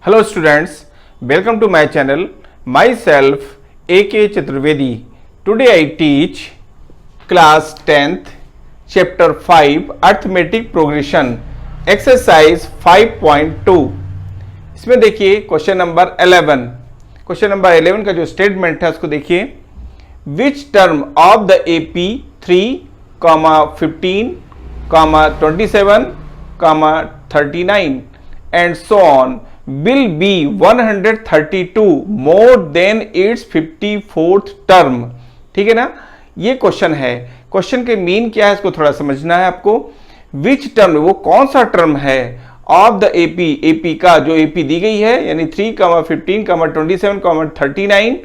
Hello students, welcome to my channel. Myself A.K. Chaturvedi. Today I teach class 10th chapter 5 arithmetic progression exercise 5.2. इसमें देखिए question number 11. Question number 11 का जो statement है उसको देखिए. Which term of the AP 3, 15, 27, 39 and so on will be 132 more than its 54th term. ठीक है ना. ये क्वेश्चन है. क्वेश्चन के मीन क्या है इसको थोड़ा समझना है आपको. विच टर्म, वो कौन सा टर्म है ऑफ द एपी, एपी का जो एपी दी गई है यानी 3, 15, 27, 39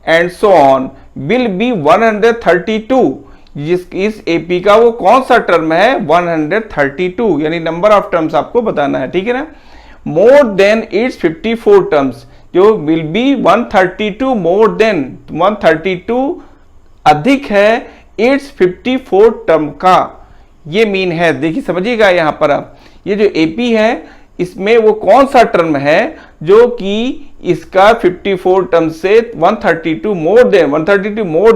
and so on will be 132. इस एपी का वो कौन सा टर्म है 132 यानी नंबर ऑफ टर्म्स आपको बताना है. ठीक है ना. मोर देन इट्स 54 टर्म्स जो विल बी 132 मोर देन 132 अधिक है इट्स 54 टर्म का. ये मीन है. देखिए समझिएगा यहां पर आप ये जो एपी है इसमें वो कौन सा टर्म है जो कि इसका 54 टर्म से 132 मोर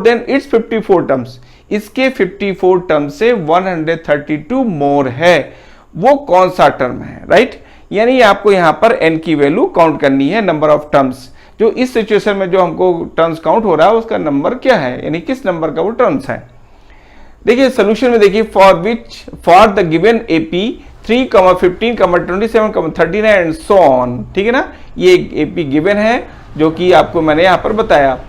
देन इट्स 54 टर्म्स, इसके 54 टर्म से 132 मोर है. वो कौन सा टर्म है. राइट. यानी आपको यहां पर n की वैल्यू काउंट करनी है, नंबर ऑफ टर्म्स. जो इस सिचुएशन में जो हमको टर्म्स काउंट हो रहा है उसका नंबर क्या है यानी किस नंबर का वो टर्म्स है. देखिए सोल्यूशन में देखिए for the given AP 3, 15, 27, 39 and so on. ठीक है ना. ये एपी गिवन है जो कि आपको मैंने यहां पर बताया.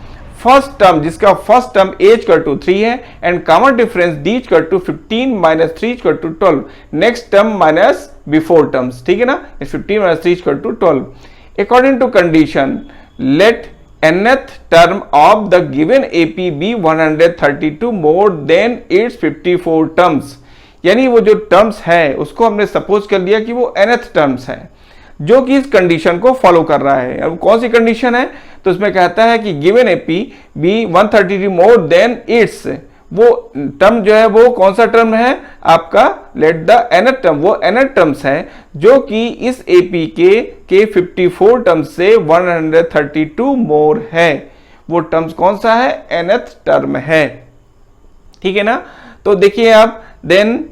फर्स्ट टर्म जिसका first term a equal to 3 है and common difference d equal to 15 minus 3 equal to 12. Next term minus before terms. ठीक है ना. 15 minus 3 equal to 12. According to condition let nth term of the given AP be 132 more than its 54 terms. यानी वो जो terms है उसको हमने suppose कर लिया कि वो nth टर्म्स है जो कि इस कंडीशन को फॉलो कर रहा है. अब कौन सी कंडीशन है तो उसमें कहता है कि given AP be 132 more than its. वो टर्म जो है वो कौन सा टर्म है आपका लेट द nth टर्म, वो nth टर्म्स है जो कि इस एपी के 54 टर्म्स से 132 मोर है. वो टर्म्स कौन सा है nth टर्म है. ठीक है ना. तो देखिए आप then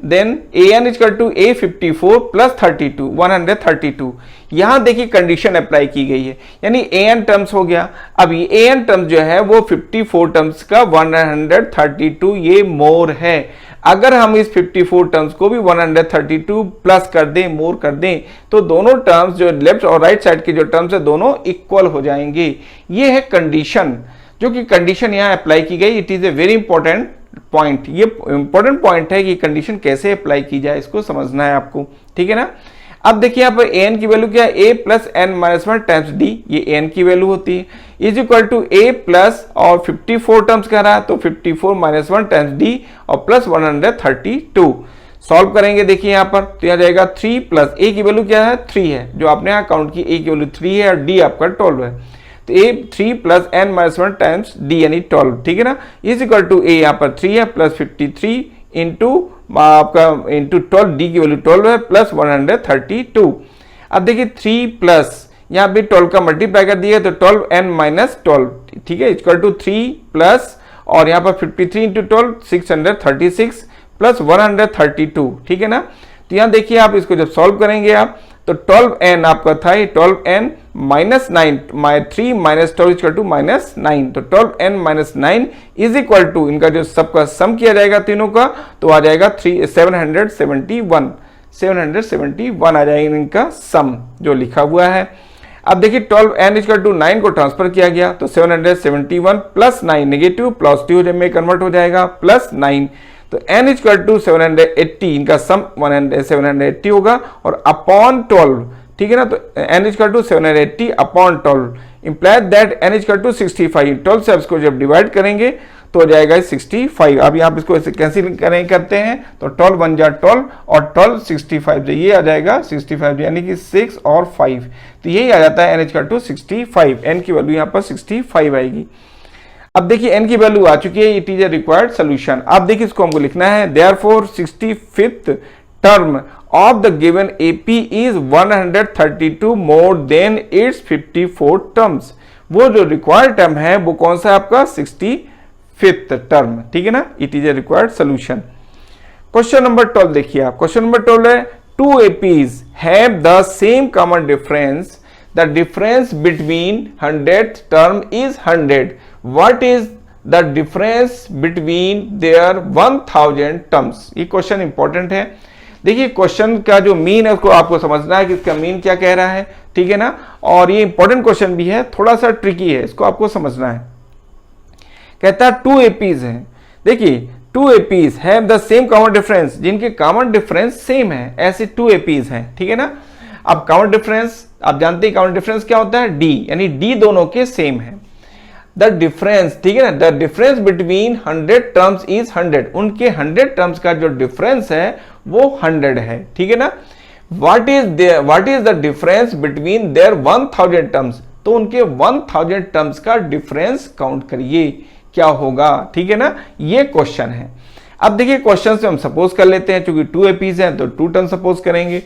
an equal to a54 plus 32 132. यहां देखिए कंडीशन अप्लाई की गई है यानी an टर्म्स हो गया. अब ये an टर्म्स जो है वो 54 टर्म्स का 132 ये मोर है. अगर हम इस 54 टर्म्स को भी 132 प्लस कर दें, मोर कर दें तो दोनों टर्म्स जो लेफ्ट और राइट साइड के जो टर्म्स है दोनों इक्वल हो जाएंगे. ये है कंडीशन जो कि कंडीशन यहां अप्लाई की गई. It is a very important point. ये इंपॉर्टेंट पॉइंट है कि कंडीशन कैसे अप्लाई की जाए इसको समझना है आपको. ठीक है ना. अब देखिए यहाँ पर an की वैल्यू क्या है a plus n minus 1 times d. ये n की वैल्यू होती है is equal to a plus और 54 टर्म्स कह रहा है तो 54 माइनस 1 टाइम्स d और प्लस 132. सॉल्व करेंगे देखिए यहाँ पर तो यह जाएगा 3 प्लस a की वैल्यू क्या है 3 है जो आपने यहाँ काउंट की. a की वैल्यू 3 है और d आपका 12 है तो a 3 plus n minus 1 times d यानी 12. ठीक है ना. इज इक्वल टू a यहाँ पर 3 है प्लस 53 इंटू आपका इंटू 12 d की वैल्यू 12 है प्लस 132. अब देखिए 3 प्लस यहाँ भी 12 का मल्टीप्लाई कर दिया तो 12n माइनस 12. ठीक है. इक्वल टू 3 प्लस और यहाँ पर 53 इंटू 12 636 प्लस 132. ठीक है ना. तो यहाँ देखिए आप इसको जब सॉल्व करेंगे आप तो 12n आपका था 12n minus 9 3 minus 12 equal to minus 9. तो 12n minus 9 is equal to इनका जो सबका सम किया जाएगा तीनों का तो आ जाएगा 771 आ जाएगा इनका सम जो लिखा हुआ है. अब देखिए 12n इक्वल टू 9 को ट्रांसफर किया गया तो 771 प्लस 9 नेगेटिव पॉजिटिव में कन्वर्ट हो जाएगा प्लस 9 तो n इक्वल टू 780 इनका सम 780 होगा और अपॉन 12. ठीक है ना. तो n equal to 780 upon 12 implied that n equal to 65. 12 से इसको जब डिवाइड करेंगे तो हो जाएगा 65. अभी आप इसको ऐसे कैंसिल करते हैं तो 12 बन जा 12 और 12 65 जो ये आ जाएगा 65 यानी कि 6 और 5 तो यही आ जाता है n इक्वल टू 65. n की वैल्यू यहाँ पर 65 आएगी. अब देखिए n की वैल्यू आ चुकी है. It is a required solution. अब देखिए इसको हमको लिखना है therefore 65th term of the given AP is 132 more than its 54 terms। वो जो रिक्वायर्ड टर्म है वो कौन सा आपका 65th टर्म, ठीक है ना। It is a required solution. Question number 12 देखिए आप। क्वेश्चन नंबर 12 है, two APs have the same common difference, the difference between 100th term is 100, what is the difference between their 1000 terms. ये question important है। देखिए question का जो mean है उसको आपको समझना है कि इसका मीन क्या कह रहा है, ठीक है ना। और ये इंपॉर्टेंट क्वेश्चन भी है, थोड़ा सा ट्रिकी है, इसको आपको समझना है। कहता है टू एपीज हैं, देखिए two APs have the same common difference, जिनके कॉमन डिफरेंस सेम है, ऐसे टू एपीज हैं, ठीक है ना। अब कॉमन डिफरेंस आप जानते हैं, कॉमन डिफरेंस क्या होता है, डी, यानी डी दोनों के सेम है। द डिफरेंस, ठीक है ना, the difference between 100 terms is 100, उनके 100 टर्म्स का जो डिफरेंस है वो 100 है, ठीक है ना। What is the difference between their 1000 terms, तो उनके 1000 टर्म्स का डिफरेंस काउंट करिए क्या होगा, ठीक है ना। ये क्वेश्चन है। अब देखिए क्वेश्चन से हम सपोज कर लेते हैं, चूंकि टू एपीज हैं तो टू टर्म सपोज करेंगे।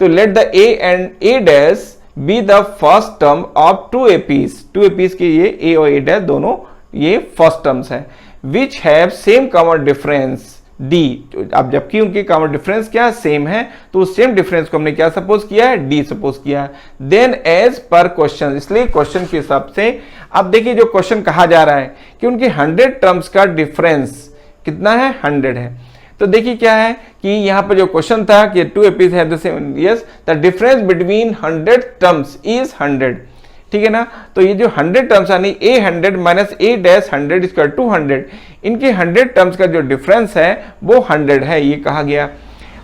तो let the a and a dash be the first term of two APs, two APs के ये ए और ए डैश दोनों ये फर्स्ट टर्म्स हैं, which have same common difference D. अब जबकि उनके कॉमन डिफरेंस क्या सेम है, तो उस सेम डिफरेंस को हमने क्या सपोज किया है, डी सपोज किया है। देन एज पर क्वेश्चन, इसलिए क्वेश्चन के हिसाब से अब देखिए जो क्वेश्चन कहा जा रहा है कि उनके 100 टर्म्स का डिफरेंस कितना है, 100 है। तो देखिए क्या है कि यहां पर जो क्वेश्चन था कि two APs have the same, yes the difference between 100 terms is 100, ठीक है ना। तो ये जो 100 टर्म्स यानी a 100 minus a dash 100 equal to 100, इनके 100 टर्म्स का जो डिफरेंस है वो 100 है, ये कहा गया।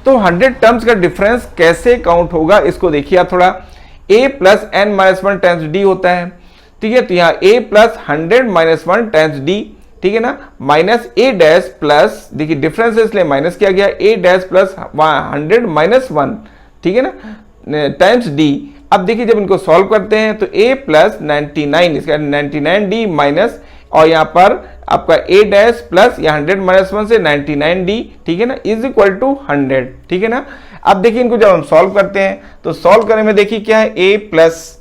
तो 100 टर्म्स का डिफरेंस कैसे काउंट होगा, इसको देखिए आप थोड़ा। a plus n minus 1 times d होता है, ठीक है। तो यहाँ a plus 100 minus 1 times d, ठीक है ना, माइनस ए डैश प्लस, देखिए डिफरेंस है इसलिए माइनस किया गया, ए डैश प्लस 100 माइनस 1, ठीक है ना, टाइम्स डी। अब देखिए जब इनको सॉल्व करते हैं तो a प्लस 99, इसका 99d माइनस, और यहाँ पर आपका a डैश प्लस या 100 माइनस 1 से 99d, ठीक है ना, इज इक्वल टू 100, ठीक है ना। अब देखिए इनको जब हम सॉल्व करते हैं तो सॉल्व करने में देखिए क्या है, a plus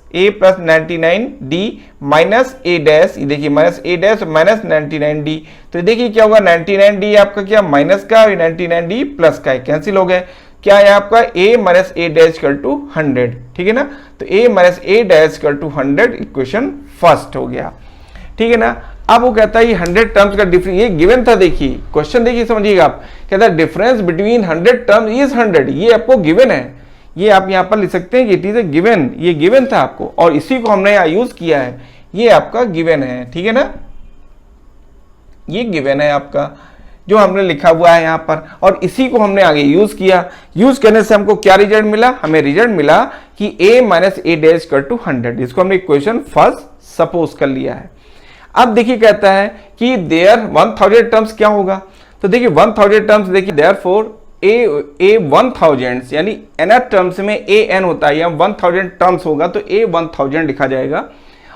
99d minus a dash, देखिए minus a dash minus 99d। तो देखिए क्या होगा, 99d आपका क्या माइनस का, 99d प्लस का है, कैंसिल हो गए। क्या है आपका a minus a dash equal to 100, ठीक है ना। तो a minus a dash equal to 100 equation first हो गया, ठीक है ना। अब वो कहता है ये 100 टर्म्स का डिफरेंस, ये गिवन था, देखिए क्वेश्चन देखिए समझिएगा आप। कहता है डिफरेंस बिटवीन 100 टर्म्स इज 100, ये आपको गिवन है, ये आप यहां पर लिख सकते हैं कि इट इज ए गिवन, ये गिवन था आपको और इसी को हमने यहां यूज किया है, ये आपका गिवन है, ठीक है ना। ये गिवन है आपका जो हमने लिखा हुआ है यहां पर, और इसी को हमने आगे यूज किया। यूज करने से हमको क्या रिजल्ट मिला, हमें रिजल्ट मिला कि a minus a dash equal to 100, इसको हमने इक्वेशन फर्स्ट सपोज कर लिया है। अब देखिए कहता है कि देयर 1000 टर्म्स क्या होगा, तो देखिए 1000 टर्म्स, देखिए देयरफॉर a 1000 यानी nth टर्म्स में a n होता है, या 1000 टर्म्स होगा तो a 1000 लिखा जाएगा।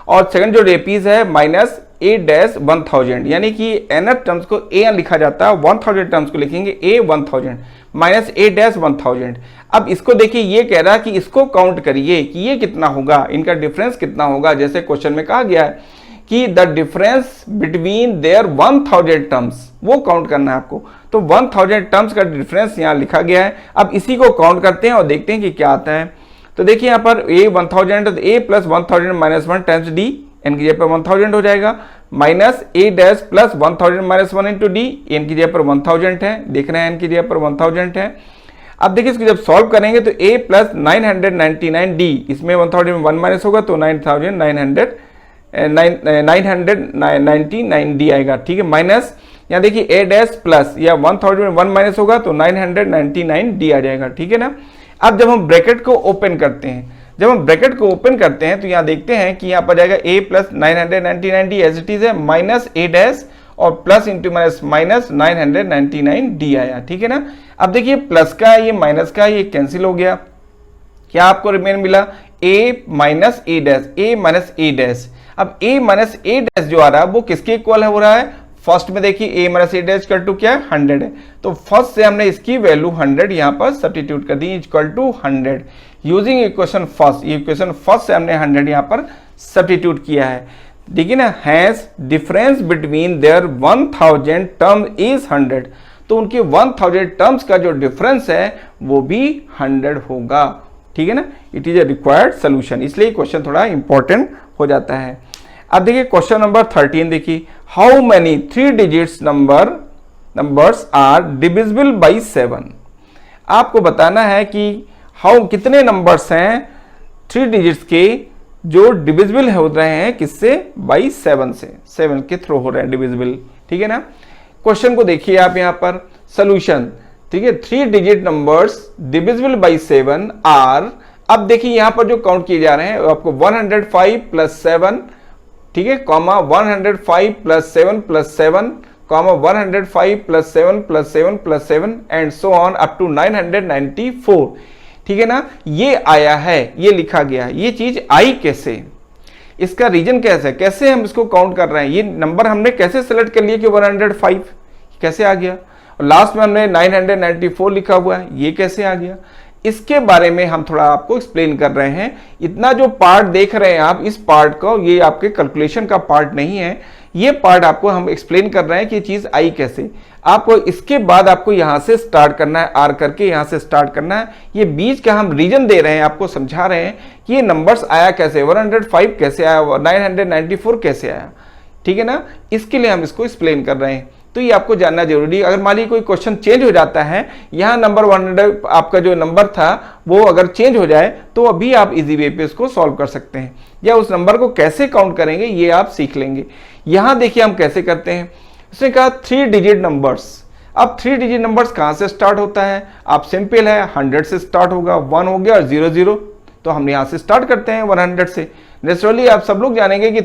और सेकंड जो एपीज है माइनस a डैश 1000, यानी कि nth टर्म्स को a n लिखा जाता है, 1000 टर्म्स को लिखेंगे a 1000 माइनस a डैश 1000। अब इसको देखिए ये कह रहा है कि इसको काउंट करिए कि ये कितना होगा, इनका डिफरेंस कितना होगा। जैसे क्वेश्चन में कहा गया है कि the difference between their 1000 terms, वो काउंट करना है आपको। तो 1000 टर्म्स का डिफरेंस यहाँ लिखा गया है। अब इसी को काउंट करते हैं और देखते हैं कि क्या आता है। तो देखिए यहाँ पर a 1000 तो a plus 1000 minus 1 times d, n की जगह पर 1000 हो जाएगा, minus a dash plus 1000 minus 1 into d, n की जगह पर 1000 है, देख रहे हैं एन की जगह पर 1000 है। अब देखिए इसको जब सॉल्व करेंगे तो a प्लस 999d, इसमें 1000 में 1 माइनस होगा तो 999d आएगा, ठीक है। माइनस यहाँ देखिए a डैश प्लस या 1000 में 1 माइनस होगा तो 999d आ जाएगा, ठीक है ना। अब जब हम ब्रैकेट को ओपन करते हैं, जब हम ब्रैकेट को ओपन करते हैं तो यहाँ देखते हैं कि यहाँ पर जाएगा a plus 999d as it is है, माइनस a डैश और प्लस इंटू माइनस 999d आया, ठीक है ना। अब देखिए प्लस का ये माइनस का ये कैंसिल हो गया, क्या आपको रिमेन मिला a minus a dash, a minus a dash. अब a माइनस a डैश जो आ रहा है वो किसके इक्वल हो रहा है, फर्स्ट में देखिए a minus a equal to क्या है 100 है, तो फर्स्ट से हमने इसकी वैल्यू 100 यहाँ पर सब्स्टिट्यूट कर दी equal to 100 using equation first. ये इक्वेशन फर्स्ट से हमने 100 यहाँ पर सब्स्टिट्यूट किया है, देखिए ना। Has difference between their 1000 term is 100, तो उनके 1000 टर्म्स का जो डिफरेंस है वो भी 100 होगा, ठीक है ना। It is a required solution, इसलिए क्वेश्चन थोड़ा इंपॉर्टेंट हो जाता है। अब देखिए क्वेश्चन नंबर 13 देखिए, how many 3 digits numbers are divisible by 7। आपको बताना है कि हाउ कितने नंबर्स हैं 3 डिजिट्स के जो डिविजिबल हो रहे हैं किससे, बाई 7 से, 7 के थ्रू हो रहे हैं डिविजिबल, ठीक है ना। क्वेश्चन को देखिए आप यहाँ पर सॉल्यूशन, ठीक है। 3 digit numbers divisible by 7 are, अब देखिए यहाँ पर जो काउंट किए जा रहे हैं आपको 105 प्लस 7, ठीक है, comma 105 plus 7 plus 7, comma 105 plus 7 plus 7 plus 7 and so on up to 994, ठीक है ना। ये आया है, ये लिखा गया, ये चीज आई कैसे, इसका रीजन कैसे, कैसे हम इसको काउंट कर रहे हैं, ये नंबर हमने कैसे सेलेक्ट कर लिया कि 105 कैसे आ गया, और लास्ट में हमने 994 लिखा हुआ है, ये कैसे आ गया, इसके बारे में हम थोड़ा आपको एक्सप्लेन कर रहे हैं। इतना जो पार्ट देख रहे हैं आप, इस पार्ट को, ये आपके कैलकुलेशन का पार्ट नहीं है, ये पार्ट आपको हम एक्सप्लेन कर रहे हैं कि चीज आई कैसे। आपको इसके बाद आपको यहां से स्टार्ट करना है, आर करके यहां से स्टार्ट करना है। ये बीच का हम रीजन दे रहे हैं, आपको समझा रहे हैं कि ये नंबर्स आया कैसे, 105 कैसे आया, 994 कैसे आया, ठीक है ना। इसके लिए हम इसको एक्सप्लेन कर रहे हैं, तो ये आपको जानना जरूरी है। अगर मान लीजिए कोई क्वेश्चन चेंज हो जाता है, यहाँ नंबर 100 आपका जो नंबर था वो अगर चेंज हो जाए तो अभी आप इजी वे पे इसको सॉल्व कर सकते हैं, या उस नंबर को कैसे काउंट करेंगे ये आप सीख लेंगे। यहाँ देखिए हम कैसे करते हैं, उसने कहा 3 डिजिट नंबर्स। अब 3 डिजिट नंबर्स कहाँ से स्टार्ट होता है, आप सिंपल है 100 से स्टार्ट होगा, 1 हो गया और 00, तो हम यहाँ से स्टार्ट करते हैं 100 से। नेचुरली आप सब लोग जानेंगे कि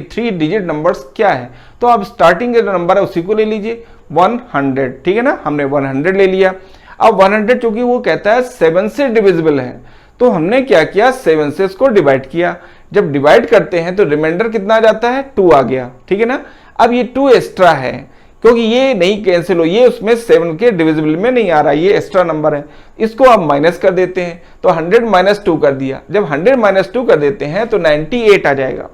3 डिजिट नंबर्स क्या है, तो आप स्टार्टिंग का जो नंबर है उसी को ले लीजिए 100, ठीक है ना। हमने 100 ले लिया। अब 100 चूंकि वो कहता है 7 से डिविजिबल है, तो हमने क्या किया, 7 से इसको डिवाइड किया। जब डिवाइड करते हैं तो रिमाइंडर कितना आ जाता है, 2 आ गया, ठीक है ना। अब ये 2 एक्स्ट्रा है क्योंकि ये नहीं कैंसिल हो, ये उसमें 7 के डिविजिबल में नहीं आ रहा, ये एक्स्ट्रा नंबर है, इसको आप माइनस कर देते हैं, तो 100 माइनस 2 कर दिया। जब 100 माइनस 2 कर देते हैं तो 98 आ जाएगा,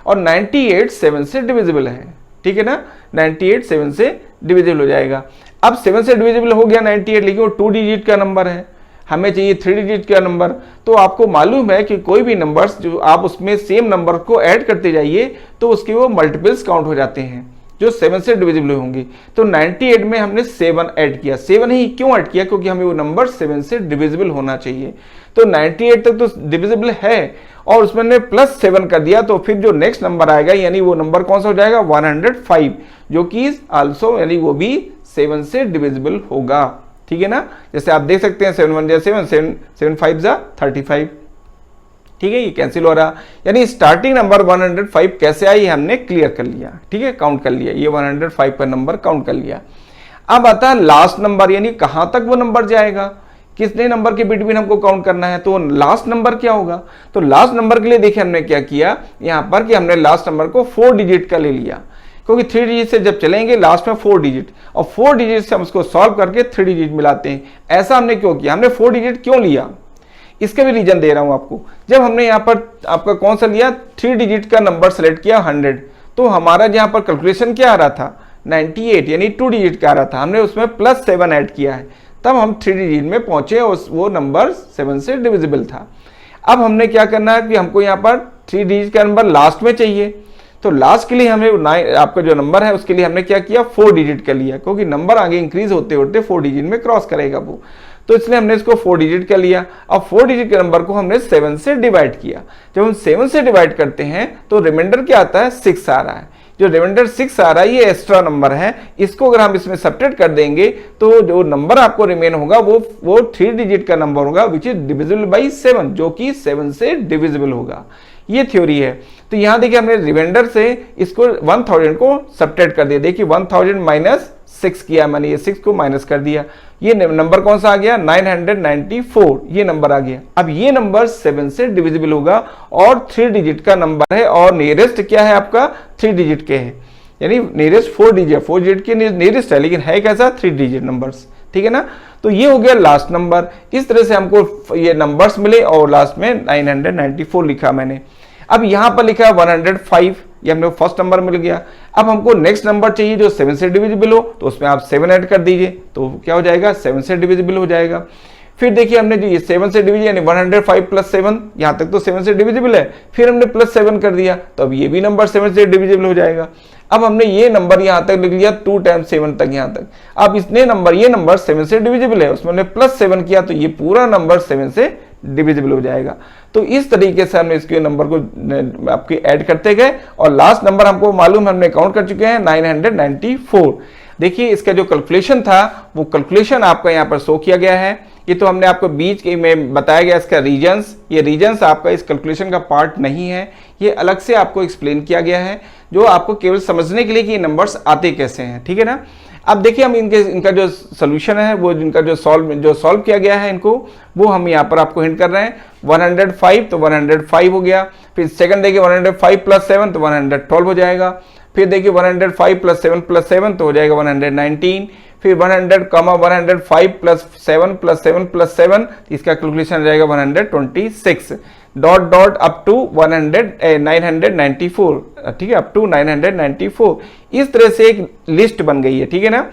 और 98 7 से डिविजिबल है, ठीक है ना। 98 7 से डिविजिबल हो जाएगा। अब 7 से डिविजिबल हो गया 98, लेकिन वो 2 डिजिट का नंबर है, हमें चाहिए 3 डिजिट का नंबर। तो आपको मालूम है कि कोई भी नंबर्स जो आप उसमें सेम नंबर को ऐड करते जाइए तो उसके वो मल्टीपल्स काउंट हो जाते हैं जो 7 से डिविजिबल होंगे। तो 98 में हमने 7 ऐड किया। 7 ही क्यों ऐड किया, क्योंकि हमें वो नंबर 7 से डिविजिबल होना चाहिए। तो 98 तक तो डिविजिबल है और उसमें ने प्लस 7 कर दिया, तो फिर जो नेक्स्ट नंबर आएगा यानी वो नंबर कौन सा हो जाएगा, 105, जो कि आल्सो यानी वो भी 7 से डिविजिबल होगा, ठीक है ना। जैसे आप देख सकते हैं 7 1 जा 7, 7 5 जा 35, ठीक है, ये कैंसिल हो रहा। यानी स्टार्टिंग नंबर 105 कैसे आई हमने क्लियर कर लिया, ठीक है, काउंट कर लिया, ये 105 का नंबर काउंट कर लिया। अब आता है लास्ट नंबर, यानी कहां तक वो नंबर जाएगा, कितने नंबर के बिटवीन हमको काउंट करना है, तो लास्ट नंबर क्या होगा। तो लास्ट नंबर के लिए देखिए हमने क्या किया यहां पर कि हमने लास्ट नंबर को 4 डिजिट का ले लिया, क्योंकि 3 डिजिट से जब चलेंगे लास्ट में 4 डिजिट, और 4 डिजिट से हम उसको सॉल्व करके 3 डिजिट मिलाते हैं। ऐसा हमने क्यों किया, हमने 4 डिजिट क्यों लिया, इसका भी रीजन दे रहा हूं आपको। जब हमने यहाँ पर आपका कौन सा लिया, 3 डिजिट का नंबर सेलेक्ट किया 100, तो हमारा यहाँ पर कैलकुलेशन क्या आ रहा था, 98, यानी 2 डिजिट का आ रहा था। हमने उसमें प्लस 7 ऐड किया है, तब हम 3 डिजिट में पहुंचे और वो नंबर 7 से डिविजिबल था। अब हमने क्या करना है कि हमको यहाँ पर 3 डिजिट का नंबर लास्ट में चाहिए, तो लास्ट के लिए हमने आपका जो नंबर है उसके लिए हमने क्या किया, 4 डिजिट का लिया, क्योंकि नंबर आगे इंक्रीज होते होते 4 डिजिट में क्रॉस करेगा वो, तो इसलिए हमने इसको 4 डिजिट का लिया। अब 4 डिजिट के नंबर को हमने 7 से डिवाइड किया। जब हम 7 से डिवाइड करते हैं तो रिमाइंडर क्या आता है, 6 आ रहा है। जो रिमाइंडर 6 आ रहा है ये एक्स्ट्रा नंबर है, इसको अगर हम इसमें सब्ट्रैक्ट कर देंगे तो जो नंबर आपको रिमेन होगा वो 3 डिजिट का नंबर होगा, विच इज डिविजिबल बाई 7, जो कि 7 से डिविजिबल होगा। ये थ्योरी है। तो यहां देखिए हमने रिमाइंडर से इसको 1000 को सब्ट्रैक्ट कर दिया। देखिए 1000 माइनस 6 किया मैंने, ये 6 को माइनस कर दिया, ये नंबर कौन सा आ गया, 994, ये नंबर आ गया। अब ये नंबर 7 से डिविजिबल होगा और 3 डिजिट का नंबर है, और नियरेस्ट क्या है आपका 3 डिजिट के है, यानी नियरेस्ट 4 डिजिट, 4 डिजिट के नियरेस्ट है, लेकिन है कैसा 3 डिजिट नंबर्स, ठीक है ना। तो ये हो गया लास्ट नंबर। इस तरह से हमको ये नंबर्स मिले और लास्ट में 994 लिखा मैंने। अब यहां पर लिखा है 105, ये हमने फर्स्ट नंबर मिल गया। अब हमको नेक्स्ट नंबर चाहिए जो 7 से डिविजिबल हो, तो उसमें आप 7 ऐड कर दीजिए, तो क्या हो जाएगा 7 से डिविजिबल हो जाएगा। फिर देखिए हमने जो ये 7 से डिविजिबल यानी 105 प्लस 7, यहां तक तो 7 से डिविजिबल है, फिर हमने प्लस 7 कर दिया, तो अब ये भी नंबर 7 से डिविजिबल हो जाएगा। अब हमने ये नंबर यहां तक लिख लिया 2 टाइम्स 7 तक यहां तक। अब इसने नंबर, ये नंबर 7 से डिविजिबल है, उसमें हमने प्लस 7 किया, तो ये पूरा नंबर 7 से डिविजिबल हो जाएगा। तो इस तरीके से हमने इसके नंबर को आपके ऐड करते गए और लास्ट नंबर हमको मालूम, हमने काउंट कर चुके हैं 994। देखिए इसका जो कैलकुलेशन था वो कैलकुलेशन आपका यहाँ पर शो किया गया है। ये तो हमने आपको बीच के में बताया गया इसका रीजन्स, ये रीजन्स आपका इस कैलकुलेशन का पार्ट नहीं है, ये अलग से आपको एक्सप्लेन किया गया है, जो आपको केवल समझने के लिए कि ये नंबर्स आते कैसे हैं, ठीक है ना। अब देखिए हम इनका जो सोल्यूशन है वो इनका जो सॉल्व किया गया है इनको, वो हम यहाँ पर आपको हिंट कर रहे हैं। 105 तो 105 हो गया। फिर सेकंड देखिए 105 प्लस 7 तो 112 हो जाएगा। फिर देखिए 105 प्लस 7 तो हो जाएगा 119। फिर 100, 105 प्लस 7 इसका कैलकुलेशन हो जाएगा 126 डॉट अप टू 994, ठीक है, अप टू 994। इस तरह से एक लिस्ट बन गई है, ठीक है ना।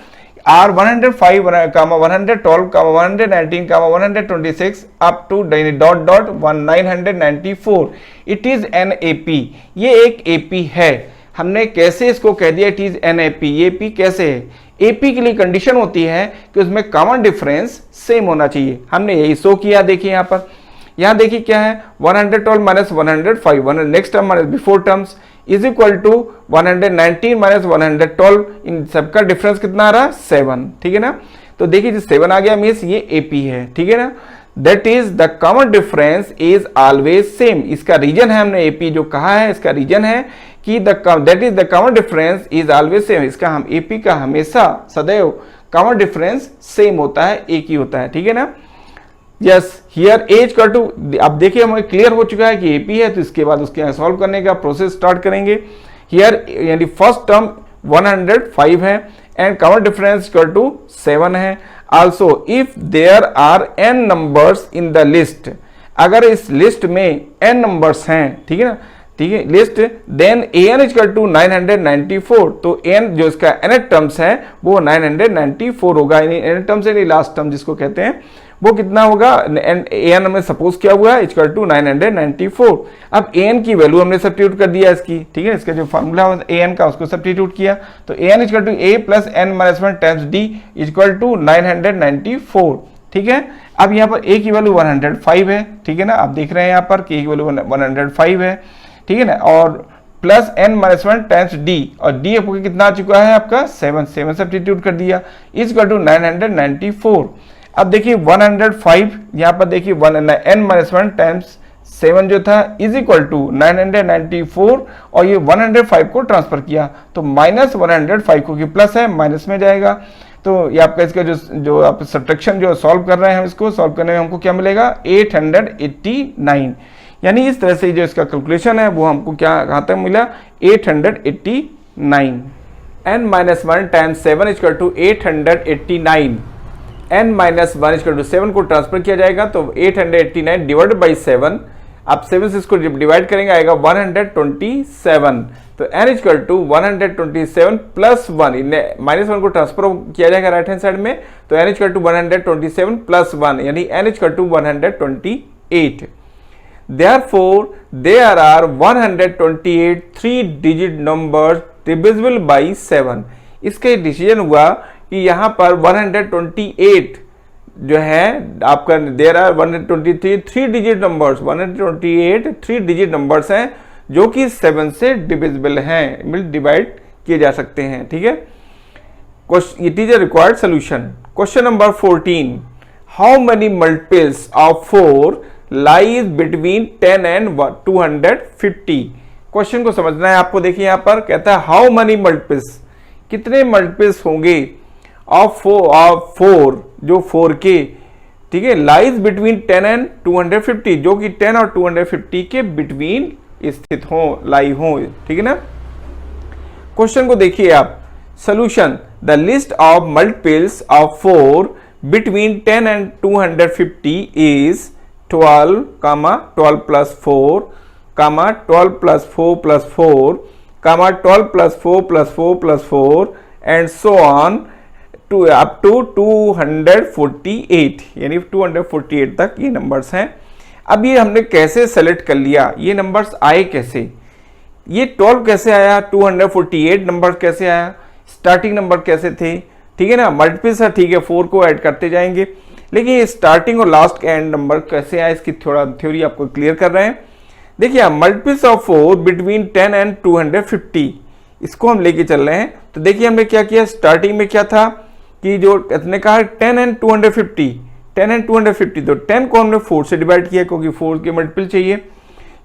R 105, 112, 119, 126 up to dot 994। It is an AP, ये एक AP है। हमने कैसे इसको कह दिया इट इज एन AP, ये AP कैसे है? AP के लिए कंडीशन होती है कि उसमें कॉमन डिफरेंस सेम होना चाहिए, हमने यही शो किया। देखिए यहाँ पर, यहाँ देखिए क्या है 112 minus 105, next term minus before terms is equal to 119 minus 112, इन सबका डिफरेंस कितना आ रहा है 7, ठीक है ना। तो देखिए 7 आ गया मीन्स ये AP है, ठीक है ना। That is the common difference is always same. इसका रीजन है, हमने AP जो कहा है इसका रीजन है कि that is the common difference is always same. इसका हम AP का हमेशा सदैव कॉमन डिफरेंस सेम होता है, एक ही होता है, ठीक है ना। यस हियर एज का टू, अब देखिए हमें क्लियर हो चुका है कि AP है, तो इसके बाद उसके सॉल्व करने का प्रोसेस स्टार्ट करेंगे। हियर यानी फर्स्ट टर्म 105 है and common difference equal to 7 है। Also if there are n numbers in the list, अगर इस लिस्ट में n नंबर्स हैं, ठीक है ना, ठीक है, list, then an equal to 994, तो n जो इसका nth टर्म्स है वो 994 होगा। nth टर्म्स है लास्ट टर्म जिसको कहते हैं, वो कितना होगा, an हमने सपोज किया हुआ है इक्वल टू 994। अब an की वैल्यू हमने सब्स्टिट्यूट कर दिया इसकी, ठीक है, इसका जो फॉर्मूला an का उसको सब्स्टिट्यूट किया, तो an equal to a plus n minus 1 times d equal to 994, ठीक है। अब यहाँ पर a की वैल्यू 105 है, ठीक है ना, आप देख रहे हैं यहाँ पर कि a की वैल्यू 105 है, ठीक है ना, और plus n minus 1 times d, और d आपको कितना आ चुका है आपका 7 सब्स्टिट्यूट कर दिया इक्वल टू 994। अब देखिए 105, यहाँ पर देखिए n माइनस 1 टाइम्स 7 जो था इज इक्वल टू 994, और ये 105 को ट्रांसफर किया तो माइनस 105 को कि प्लस है माइनस में जाएगा। तो ये आपका इसका जो आप सब्ट्रैक्शन जो सॉल्व कर रहे हैं, इसको सॉल्व करने में हमको क्या मिलेगा 889, यानी इस तरह से जो इसका कैलकुलेशन है वो हमको क्या कहाँ तक मिला 889। n minus 1 times 7 equal to 889, n minus 1 equal to 7 को ट्रांसफर किया जाएगा तो 889 डिवाइडेड बाई 7, आप 7 से इसको डिवाइड करेंगे आएगा 127, तो n equal to 127 plus 1, minus 1 को ट्रांसफर किया जाएगा राइट हैंड साइड में, तो n इक्वल टू 127 प्लस 1 यानी n equal to 128। Therefore, there are 128 3-digit numbers divisible by 7। इसका डिसीजन हुआ कि यहाँ पर 128 जो है आपका, there are 123 3-digit numbers, 128 3-digit numbers हैं जो कि 7 से डिविजिबल हैं, मिल डिवाइड किए जा सकते हैं, ठीक है। It is a required solution. Question number 14, how many multiples of 4 lies between 10 and 250। Question को समझना है आपको। देखिए यहाँ पर कहता है हाउ मेनी मल्टीपल्स, कितने मल्टीपल्स होंगे ऑफ 4 जो 4 के, ठीक है, लाइज बिटवीन 10 एंड 250 जो कि 10 और 250 के बिटवीन स्थित हो, लाई हो, ठीक है ना। क्वेश्चन को देखिए आप, solution the list of multiples of 4 between 10 and 250 is 12, 12 plus 4, 12 plus 4 plus 4, 12 plus 4 plus 4 plus 4 and so on to up to 248, यानी 248 तक ये नंबर्स हैं। अब ये हमने कैसे सेलेक्ट कर लिया, ये नंबर्स आए कैसे, ये 12 कैसे आया, 248 नंबर कैसे आया, स्टार्टिंग नंबर कैसे थे, ठीक है ना, मल्टीपल से ठीक है 4 को ऐड करते जाएंगे, लेकिन ये स्टार्टिंग और लास्ट के एंड नंबर कैसे आए इसकी थोड़ा थ्योरी आपको क्लियर कर रहे हैं। देखिए मल्टीपल्स ऑफ 4 बिटवीन 10 and 250 इसको हम लेके चल रहे हैं। तो देखिए हमने क्या किया, स्टार्टिंग में क्या था कि जो इसने कहा 10 and 250, 10 and 250, तो 10 को हमने 4 से डिवाइड किया क्योंकि 4 के मल्टीपल चाहिए,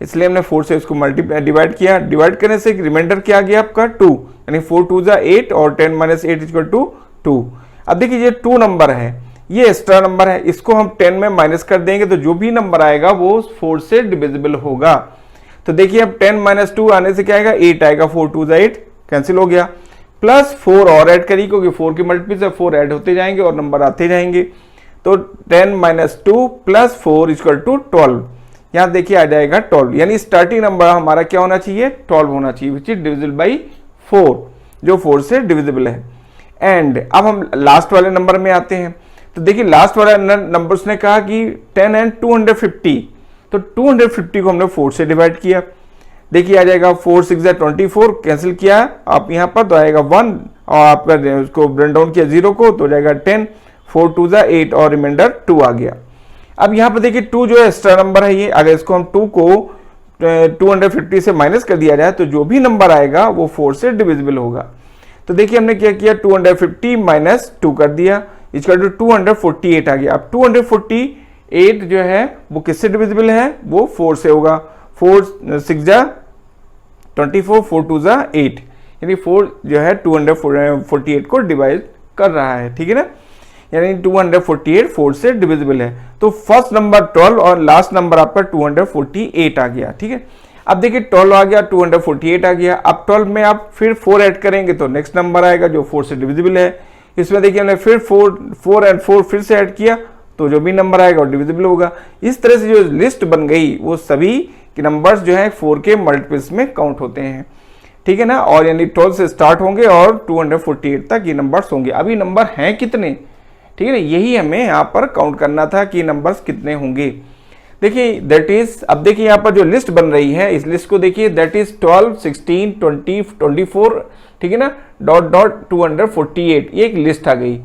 इसलिए हमने 4 से उसको डिवाइड किया। डिवाइड करने से रिमाइंडर क्या आ गया आपका 2, यानी 4 2 जा 8 और 10 minus 8 इक्वल टू 2। अब देखिए ये 2 नंबर है, ये एक्स्ट्रा नंबर है, इसको हम 10 में माइनस कर देंगे तो जो भी नंबर आएगा वो 4 से डिविजिबल होगा। तो देखिए अब 10 minus 2 आने से क्या आएगा, 8 आएगा, 4 2 जा 8 कैंसिल हो गया, प्लस 4 और ऐड करिए क्योंकि 4 के मल्टीपल से 4 ऐड होते जाएंगे और नंबर आते जाएंगे। तो 10 minus 2 प्लस 4 इक्वल टू 12, यहाँ देखिए आ जाएगा 12, यानी स्टार्टिंग नंबर हमारा क्या होना चाहिए, 12 होना चाहिए, विच इज डिविजिबल बाई 4, जो 4 से डिविजिबल है। एंड अब हम लास्ट वाले नंबर में आते हैं। तो देखिए लास्ट वाला नंबर उसने कहा कि 10 and 250, तो 250 को हमने 4 से डिवाइड किया, देखिए आ जाएगा 4 6 जा 24, कैंसिल किया आप यहाँ पर तो आएगा 1 और आपका उसको ब्रेक डाउन किया 0 को तो हो जाएगा 10, 4 2 जा 8 और रिमाइंडर 2 आ गया। अब यहाँ पर देखिए 2 जो एक्स्ट्रा नंबर है ये, अगर इसको हम 2 को 250 से माइनस कर दिया जाए तो जो भी नंबर आएगा वो 4 से डिविजिबल होगा। तो देखिए हमने क्या किया, 250 माइनस 2 कर दिया, इक्वल टू 248 आ गया। अब 248 जो है वो किससे डिविजिबल है, वो 4 से होगा, 4 6 जा 24, 4 2 जा 8, यानी 4 जो है 248 को डिवाइड कर रहा है, ठीक है ना, यानी 248 4 से डिविजिबल है। तो फर्स्ट नंबर 12 और लास्ट नंबर आपका 248 आ गया, ठीक है। अब देखिए 12 आ गया, 248 आ गया, अब 12 में आप फिर 4 ऐड करेंगे तो नेक्स्ट नंबर आएगा जो 4 से डिविजिबल है। इसमें देखिए हमने फिर 4 एंड 4 फिर से ऐड किया तो जो भी नंबर आएगा वो डिविजिबल होगा। इस तरह से जो लिस्ट बन गई वो सभी के नंबर्स जो है 4 के मल्टीपल्स में काउंट होते हैं, ठीक है ना, और यानी 12 से स्टार्ट होंगे और 248 तक ये नंबर्स होंगे। अभी नंबर हैं कितने, ठीक है ना, यही हमें यहाँ पर काउंट करना था कि नंबर्स कितने होंगे। देखिए दैट इज, अब देखिए यहाँ पर जो लिस्ट बन रही है इस लिस्ट को देखिए, दैट इज 12 16 20 24, ठीक है ना, डॉट डॉट 248, ये एक लिस्ट आ गई।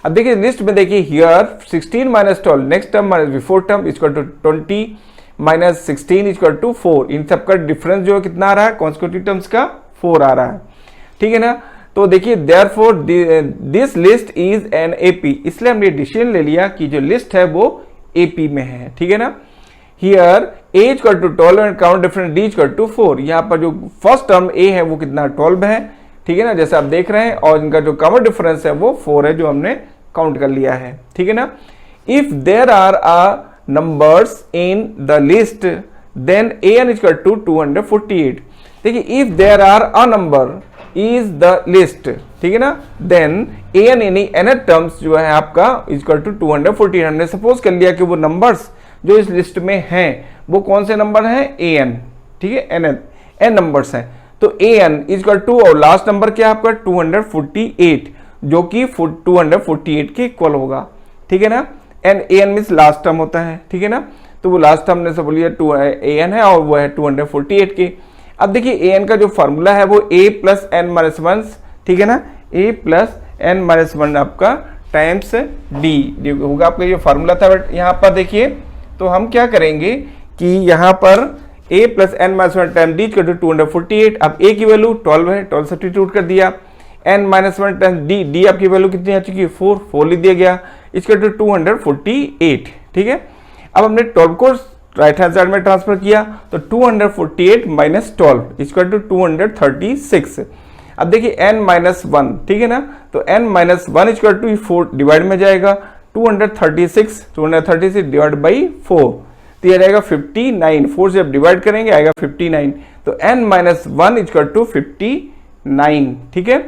अब देखिए लिस्ट में देखिए here 16 minus 12, next term minus before term equal to 20 minus 16 equal to 4, इन सब का डिफरेंस जो कितना आ रहा है, कॉन्सेक्यूटिव टर्म्स का 4 आ रहा है, ठीक है ना। तो देखिए therefore this list is an AP, इसलिए हमने डिसीजन ले लिया कि जो लिस्ट है वो एपी में है, ठीक है ना। Here a equal to 12 and count difference d equal to 4, यहाँ पर जो फर्स्ट टर्म a है वो कितना 12 है, ठीक है ना, जैसे आप देख रहे हैं, और इनका जो कॉमन डिफरेंस है वो 4 है जो हमने काउंट कर लिया है, ठीक है ना। If there are a numbers in the list then an equal to 248, देखिए if there are a number is the list, ठीक है ना, देन an यानी nth टर्म्स जो है आपका इक्वल टू 248। हमने सपोज कर लिया कि वो नंबर्स जो इस लिस्ट में हैं वो कौन से नंबर हैं, an, ठीक है, n नंबर्स हैं, तो an इक्वल टू और लास्ट नंबर क्या है आपका 248, जो कि 248 के इक्वल होगा, ठीक है ना, and an means last term होता है, ठीक है ना, तो वो लास्ट टर्म ने सब बोलिए an है और वो है 248 के। अब देखिए an का जो फार्मूला है वो a प्लस n माइनस 1, ठीक है ना, a प्लस n माइनस 1 आपका टाइम्स d होगा आपका ये फार्मूला था। बट यहाँ पर देखिए तो हम क्या करेंगे कि यहाँ पर a plus n minus 1 time d equal to 248, अब a की वैल्यू 12 है, 12 सब्स्टिट्यूट कर दिया, n माइनस 1 टाइम d आपकी वैल्यू कितनी आ चुकी है 4 लिख दिया गया, इक्वल टू 248, ठीक है। अब हमने 12 को राइट हैंड साइड में ट्रांसफर किया तो 248 माइनस 12 इक्वल टू 236। अब देखिए n माइनस 1, ठीक है ना, तो n minus 1 equal to 4 divide में जाएगा, 236 डिवाइड बाई 4 तो यह जाएगा 59, 4 से जब डिवाइड करेंगे आएगा 59, तो n माइनस 1 इक्वल टू 59, 9, ठीक है।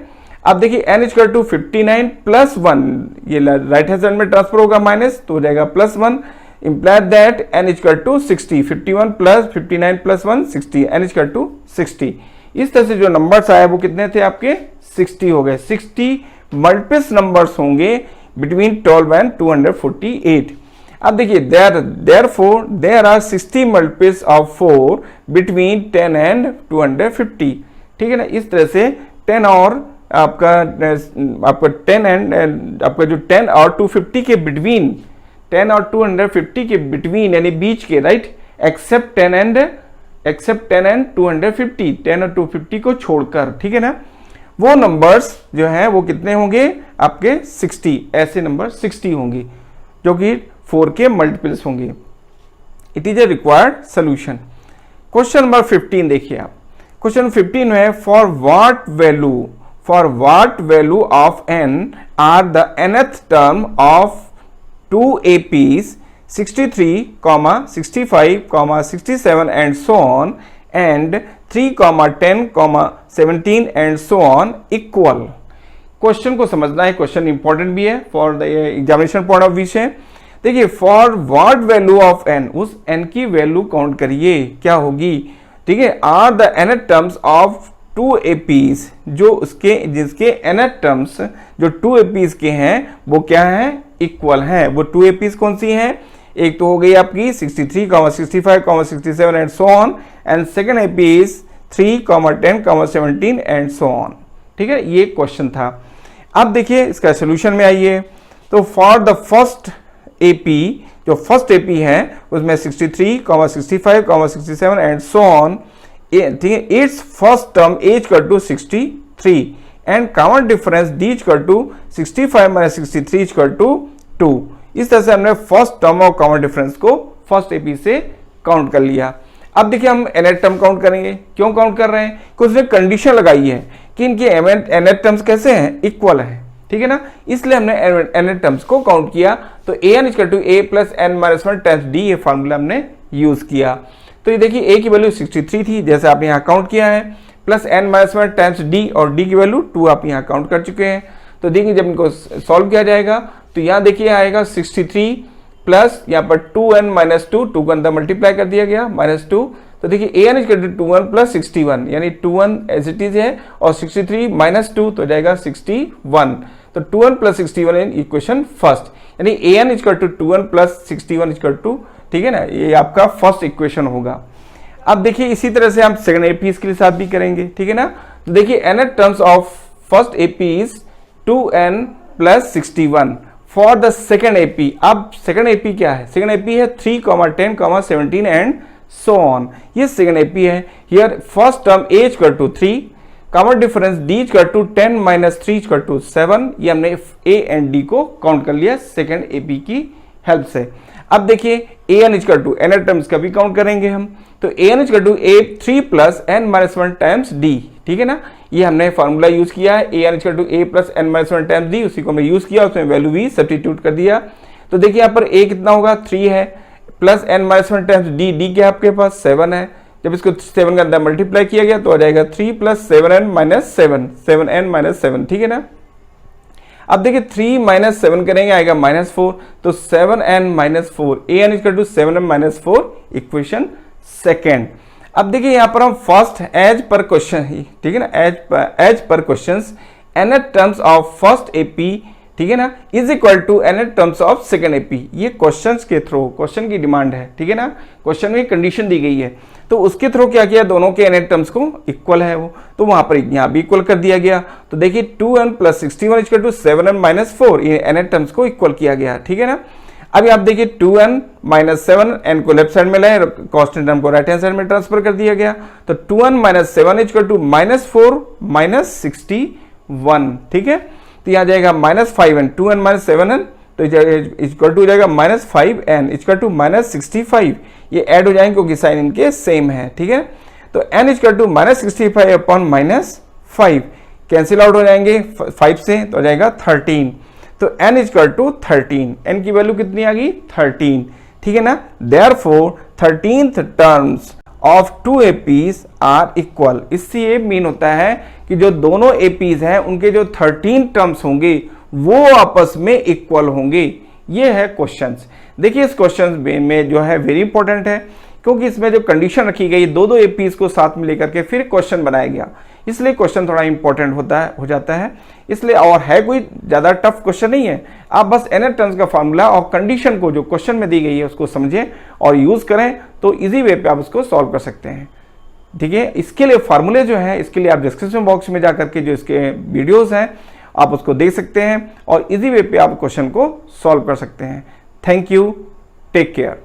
अब देखिए n इक्वल टू 59 प्लस 1, ये राइट हैंड साइड में ट्रांसफर होगा माइनस, तो हो जाएगा plus 1, implied that n equal to 60, 51 plus 59 plus 1 60, n equal to 60। इस तरह से जो नंबर्स आए वो कितने थे आपके 60 हो गए। 60 मल्टीपल्स नंबर्स होंगे बिटवीन 12 एंड 248। अब देखिए therefore there are 60 multiples of 4 between 10 and 250, ठीक है ना। इस तरह से 10 और आपका 10 एंड आपका जो 10 और 250 के बिटवीन, 10 और 250 के बिटवीन यानी बीच के, राइट, एक्सेप्ट 10 एंड 250, 10 और 250 को छोड़कर, ठीक है ना, वो नंबर्स जो हैं वो कितने होंगे आपके 60, ऐसे नंबर 60 होंगे जो कि 4 के मल्टीपल्स होंगे। It is a required solution. Question number 15 देखिए आप। क्वेश्चन 15 है for what value of n are the nth term of 2 APs 63, 65, 67 and so on and 3, 10, 17 and so on equal। Question को समझना है, क्वेश्चन इंपॉर्टेंट भी है for the examination point of view से। देखिए for what value of n, उस n की value count करिए क्या होगी, ठीक है। Are the nth terms of 2 APs, जो उसके जिसके nth टर्म्स जो 2 APs के हैं वो क्या है, इक्वल हैं। वो 2 APs कौन सी हैं, एक तो हो गई आपकी 63, 65, 67 and so on, and second AP is 3, 10, 17 and so on, ठीक है। ये क्वेश्चन था। अब देखिए इसका सोल्यूशन में आइए। तो फॉर द फर्स्ट AP, जो फर्स्ट AP है उसमें 63, 65, 67 एंड सो ऑन, ठीक है। Its first term A equal to 63 and common difference D equal to 65 minus 63 equal to 2। इस तरह से हमने फर्स्ट टर्म और कॉमन डिफरेंस को फर्स्ट AP से काउंट कर लिया। अब देखिए हम nth टर्म काउंट करेंगे। क्यों काउंट कर रहे हैं, क्योंकि उसने कंडीशन लगाई है कि इनके nth टर्म्स कैसे हैं, इक्वल है, ठीक है ना। इसलिए हमने nth टर्म्स को काउंट किया। तो an equal to a plus n minus 1 times d, ये फॉर्मूला हमने यूज किया। तो ये देखिए a की वैल्यू 63 थी जैसे आपने यहाँ काउंट किया है, plus n minus 1 times d, और d की वैल्यू 2 आप यहाँ काउंट कर चुके हैं। तो देखिए जब इनको सॉल्व किया जाएगा तो यहाँ देखिए आएगा 63 प्लस यहाँ पर 2n माइनस 2, 2 का अंदर मल्टीप्लाई कर दिया गया माइनस 2। तो देखिए an equal to 2n plus 61, यानी 2n एज इट इज है, और 63 माइनस 2 तो जाएगा 61। तो 2n plus 61 in equation first, यानी an equal to 2n plus 61 equal to, ठीक है ना, ये आपका फर्स्ट इक्वेशन होगा। अब देखिए इसी तरह से हम सेकंड AP के साथ भी करेंगे, ठीक है ना। तो देखिए nth terms of first AP is 2n plus 61 for the second AP। अब सेकंड AP क्या है, सेकंड AP है 3, 10, 17 एंड सो ऑन, ये सेकंड AP है। Here first term A equal to 3, common difference D equal to 10 minus 3 equal to 7। ये हमने A and D को count कर लिया सेकंड AP की हेल्प से। अब देखिए an equal to nth terms का भी काउंट करेंगे हम। तो an equal to a 3 plus n minus 1 times d, ठीक है ना। ये हमने फॉर्मूला यूज किया है, an equal to a plus n minus 1 times d, उसी को हमने यूज किया, उसमें वैल्यू भी सब्स्टिट्यूट कर दिया। तो देखिए यहाँ पर a कितना होगा 3 है, plus n minus 1 times d क्या आपके पास 7 है। जब इसको 7 के अंदर मल्टीप्लाई किया गया तो आ जाएगा 3 plus 7n minus 7, 7n minus 7, ठीक है ना। अब देखिए 3 माइनस 7 करेंगे आएगा -4, तो 7n minus 4, an equal to 7n minus 4 equation second. अब देखिए यहाँ पर हम फर्स्ट एज पर क्वेश्चन, ठीक है ना, as per questions nth terms of first AP, ठीक है ना, is equal to nth terms of second AP। ये क्वेश्चंस के थ्रू, क्वेश्चन की डिमांड है, ठीक है ना, क्वेश्चन में कंडीशन दी गई है, तो उसके थ्रू क्या किया, दोनों के nth टर्म्स को इक्वल है वो, तो वहां पर यहाँ भी इक्वल कर दिया गया। तो देखिए 2n plus 61 equal to 7n minus 4, ये nth टर्म्स को इक्वल किया गया, ठीक है ना। अभी आप देखिए 2n माइनस 7, n को लेफ्ट साइड में लाए, कांस्टेंट टर्म को राइट हैंड साइड में ट्रांसफर कर दिया गया। तो 2n minus 7 equal to -4 minus 61, ठीक है। तो यहाँ जाएगा -5n, 2n माइनस 7n, तो इक्वल टू हो जाएगा -5n इक्वल टू -65। ये ऐड हो जाएंगे क्योंकि साइन इनके सेम है, ठीक है। तो n equal to -65 upon -5 cancel out हो जाएंगे 5 से, तो हो जाएगा 13। तो n इक्वल टू 13, n की वैल्यू कितनी आ गई 13, ठीक है ना। Therefore 13th terms of two APs are equal. इससे ये मीन होता है कि जो दोनों एपीज हैं उनके जो 13 टर्म्स होंगे वो आपस में इक्वल होंगे। ये है क्वेश्चंस। देखिए इस क्वेश्चन में जो है वेरी इंपॉर्टेंट है, क्योंकि इसमें जो कंडीशन रखी गई दो एपीज को साथ में लेकर के फिर क्वेश्चन बनाया गया, इसलिए क्वेश्चन थोड़ा इंपॉर्टेंट हो जाता है इसलिए। और है कोई ज़्यादा टफ क्वेश्चन नहीं है, आप बस एनर टर्म्स का फॉर्मूला और कंडीशन को जो क्वेश्चन में दी गई है उसको समझें और यूज़ करें तो इजी वे पे आप उसको सॉल्व कर सकते हैं। ठीक है, इसके लिए फार्मूले जो है इसके लिए आप डिस्क्रिप्शन बॉक्स में जा करके जो इसके वीडियोस हैं आप उसको देख सकते हैं और इजी वे पे आप क्वेश्चन को सॉल्व कर सकते हैं। Thank you, take care.